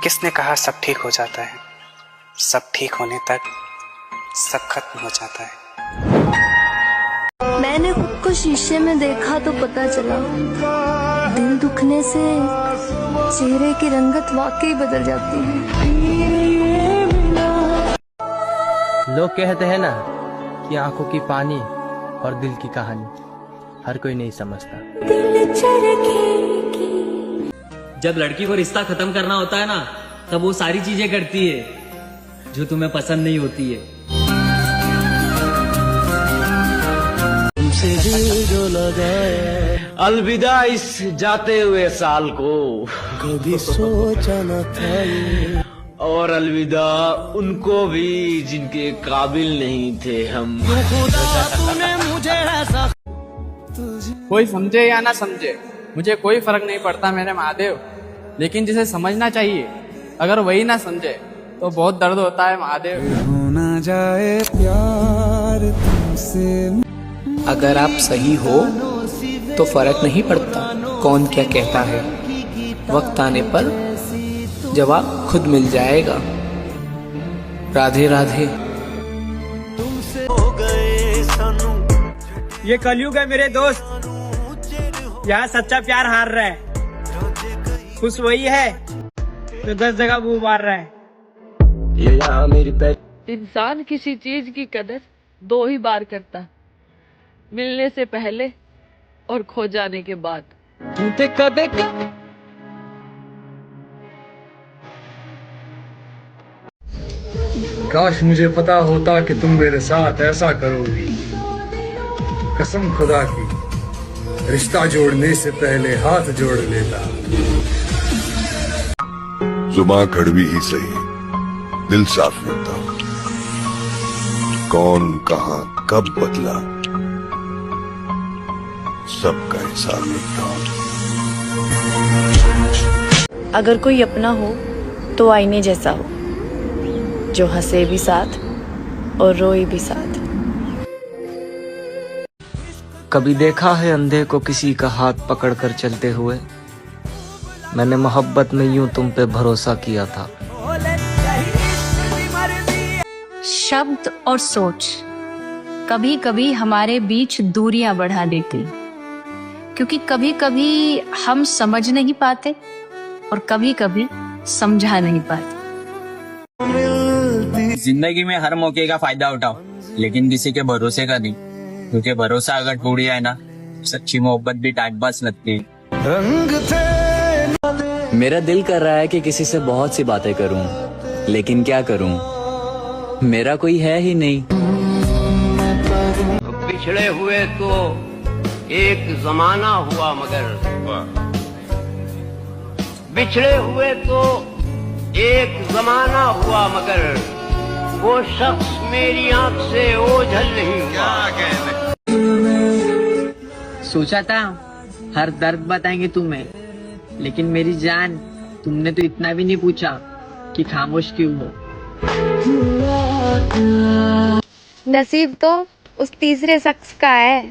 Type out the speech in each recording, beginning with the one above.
किसने कहा सब ठीक हो जाता है? सब ठीक होने तक सब खत्म हो जाता है। मैंने खुद को शीशे में देखा तो पता चला, दिल दुखने से चेहरे की रंगत वाकई बदल जाती है। लोग कहते हैं ना कि आंखों की पानी और दिल की कहानी हर कोई नहीं समझता। जब लड़की को रिश्ता खत्म करना होता है ना, तब वो सारी चीजें करती है जो तुम्हें पसंद नहीं होती है। अलविदा इस जाते हुए साल को, कभी सोचा न था, और अलविदा उनको भी जिनके काबिल नहीं थे हम। कोई समझे या ना समझे मुझे कोई फर्क नहीं पड़ता मेरे महादेव, लेकिन जिसे समझना चाहिए अगर वही ना समझे तो बहुत दर्द होता है महादेव। होना जाए प्यार तुमसे। अगर आप सही हो तो फर्क नहीं पड़ता कौन क्या कहता है, वक्त आने पर जवाब खुद मिल जाएगा। राधे राधे। ये कलयुग है मेरे दोस्त, यहाँ सच्चा प्यार हार रहा है। खुश वही है जो 10 जगह मुंह मार रहा है। ये यहाँ मेरी इंसान किसी चीज की कदर 2 ही बार करता, मिलने से पहले और खो जाने के बाद। काश मुझे पता होता कि तुम मेरे साथ ऐसा करोगी। कसम खुदा की, रिश्ता जोड़ने से पहले हाथ जोड़ लेता। जुबां कड़वी ही सही, दिल साफ मिलता। कौन कहां कब बदला, सबका हिसाब मिलता। अगर कोई अपना हो तो आईने जैसा हो, जो हंसे भी साथ और रोए भी साथ। कभी देखा है अंधे को किसी का हाथ पकड़कर चलते हुए? मैंने मोहब्बत में यूं तुम पे भरोसा किया था। शब्द और सोच कभी कभी हमारे बीच दूरियां बढ़ा देती, क्योंकि कभी कभी हम समझ नहीं पाते और कभी कभी समझा नहीं पाते। जिंदगी में हर मौके का फायदा उठाओ, लेकिन किसी के भरोसे का नहीं, क्योंकि भरोसा अगर टूट जाए ना, सच्ची मोहब्बत भी टाइम पास लगती है। मेरा दिल कर रहा है कि किसी से बहुत सी बातें करूं, लेकिन क्या करूं, मेरा कोई है ही नहीं। पिछड़े हुए तो एक जमाना हुआ, मगर बिछड़े हुए तो एक जमाना हुआ, मगर वो शख्स मेरी आंख से ओझल नहीं हुआ। सोचा था हर दर्द बताएंगे तुम्हें, लेकिन मेरी जान तुमने तो इतना भी नहीं पूछा कि खामोश क्यों हो। नसीब तो उस तीसरे शख्स का है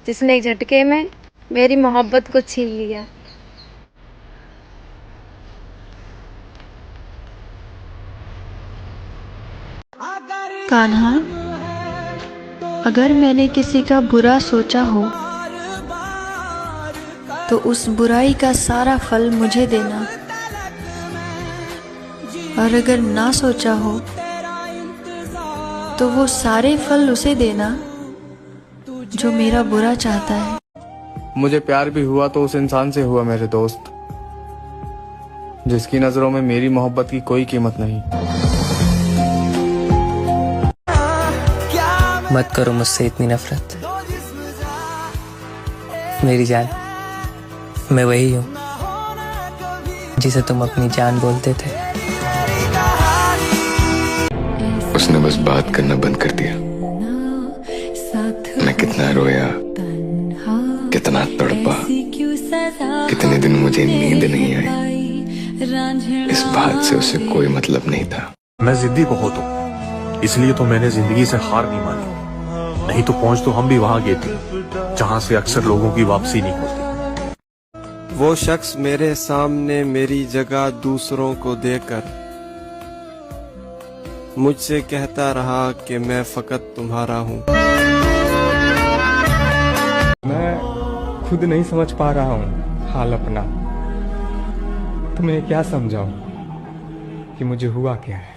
जिसने एक झटके में मेरी मोहब्बत को छीन लिया। कान्हा, अगर मैंने किसी का बुरा सोचा हो तो उस बुराई का सारा फल मुझे देना, और अगर ना सोचा हो तो वो सारे फल उसे देना जो मेरा बुरा चाहता है। मुझे प्यार भी हुआ तो उस इंसान से हुआ मेरे दोस्त, जिसकी नजरों में मेरी मोहब्बत की कोई कीमत नहीं। मत करो मुझसे इतनी नफरत मेरी जान। मैं वही हूँ जिसे तुम अपनी जान बोलते थे। उसने बस बात करना बंद कर दिया। मैं कितना रोया, कितना तड़पा, कितने दिन मुझे नींद नहीं आई। इस बात से उसे कोई मतलब नहीं था। मैं जिद्दी बहुत हूँ, इसलिए तो मैंने जिंदगी से हार नहीं मानी। नहीं तो पहुंच तो हम भी वहां गए थे जहां से अक्सर लोगों की वापसी नहीं होती। वो शख्स मेरे सामने मेरी जगह दूसरों को देकर मुझसे कहता रहा कि मैं फकत तुम्हारा हूँ। मैं खुद नहीं समझ पा रहा हूँ हाल अपना, तुम्हें क्या समझाऊं कि मुझे हुआ क्या है।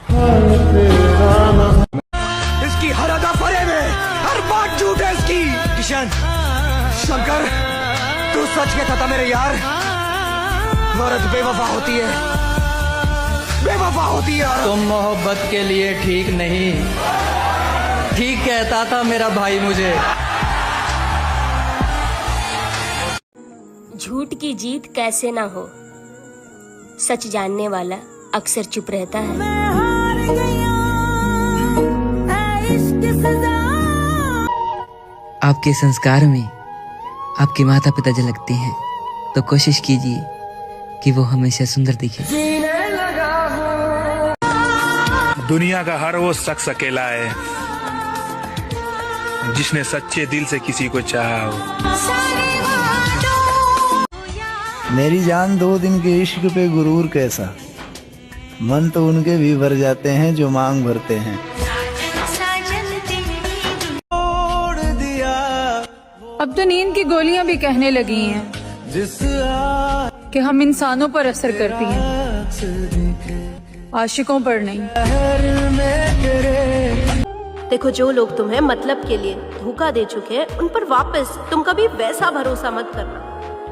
इसकी हर अदा फरेब है, हर बात झूठ है इसकी। किशन, शंकर, तू सच कहता था मेरे यार, औरत बेवफा होती है, बेवफा होती है। तुम मोहब्बत के लिए ठीक नहीं, ठीक कहता था मेरा भाई मुझे। झूठ की जीत कैसे ना हो, सच जानने वाला अक्सर चुप रहता है। आपके संस्कार में आपके माता पिता झलकते हैं, तो कोशिश कीजिए कि वो हमेशा सुंदर दिखे। दुनिया का हर वो शख्स अकेला है जिसने सच्चे दिल से किसी को चाहा हो। मेरी जान 2 दिन के इश्क पे गुरूर कैसा, मन तो उनके भी भर जाते हैं जो मांग भरते हैं। अब तो नींद की गोलियां भी कहने लगी हैं कि हम इंसानों पर असर करती हैं, आशिकों पर नहीं। देखो, जो लोग तुम्हें मतलब के लिए धोखा दे चुके हैं, उन पर वापस तुम कभी वैसा भरोसा मत करना,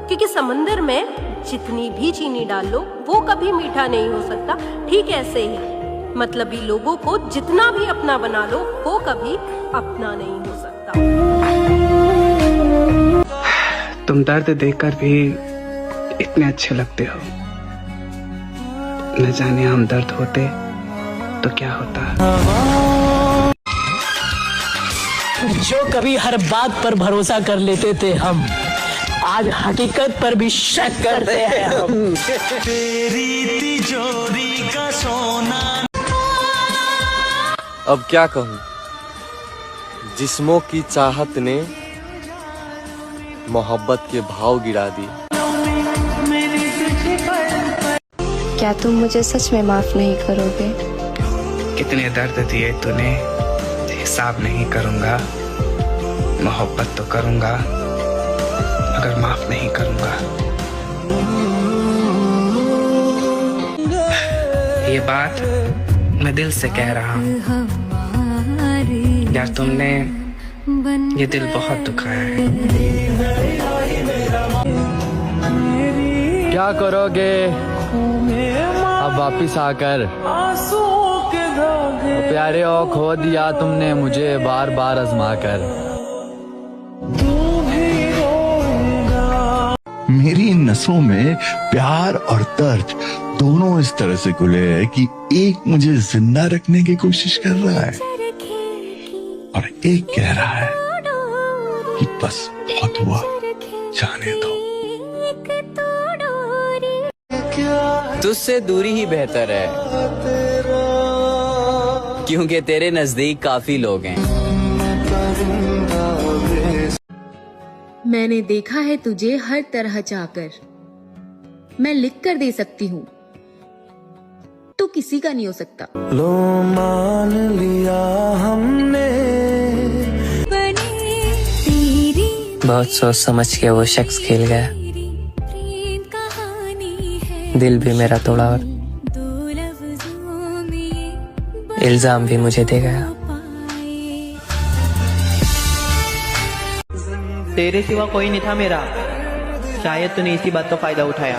क्योंकि समंदर में जितनी भी चीनी डाल लो वो कभी मीठा नहीं हो सकता। ठीक ऐसे ही मतलबी लोगों को जितना भी अपना बना लो वो कभी अपना नहीं हो सकता। तुम दर्द देखकर भी इतने अच्छे लगते हो, न जाने हम दर्द होते तो क्या होता। जो कभी हर बात पर भरोसा कर लेते थे हम, आज हकीकत पर भी शक करते हैं हम। तेरी तिजोरी का सोना। अब क्या कहूँ, जिस्मों की चाहत ने मोहब्बत के भाव गिरा दी। क्या तुम मुझे सच में माफ नहीं करोगे? कितने दर्द दिए तूने, हिसाब नहीं करूंगा। मोहब्बत तो करूंगा मगर माफ नहीं करूंगा। ये बात मैं दिल से कह रहा हूँ यार, तुमने ये दिल बहुत दुखाया है। क्या करोगे अब वापिस आकर? प्यारे ओ खो दिया तुमने मुझे बार बार आजमा कर। मेरी नसों में प्यार और दर्द दोनों इस तरह से घुले हैं कि एक मुझे जिंदा रखने की कोशिश कर रहा है और एक कह रहा है कि बस बहुत हुआ, जाने दो। तुझसे दूरी ही बेहतर है, क्योंकि तेरे नजदीक काफी लोग हैं। मैंने देखा है तुझे हर तरह चाहकर, मैं लिख कर दे सकती हूँ, तो किसी का नहीं हो सकता। लो मान लिया हमने। बहुत सोच समझ के वो शख्स खेल गया, दिल भी मेरा तोड़ा और इल्जाम भी मुझे दे गया। तेरे सिवा कोई नहीं था मेरा, शायद तूने इसी बात का फायदा उठाया।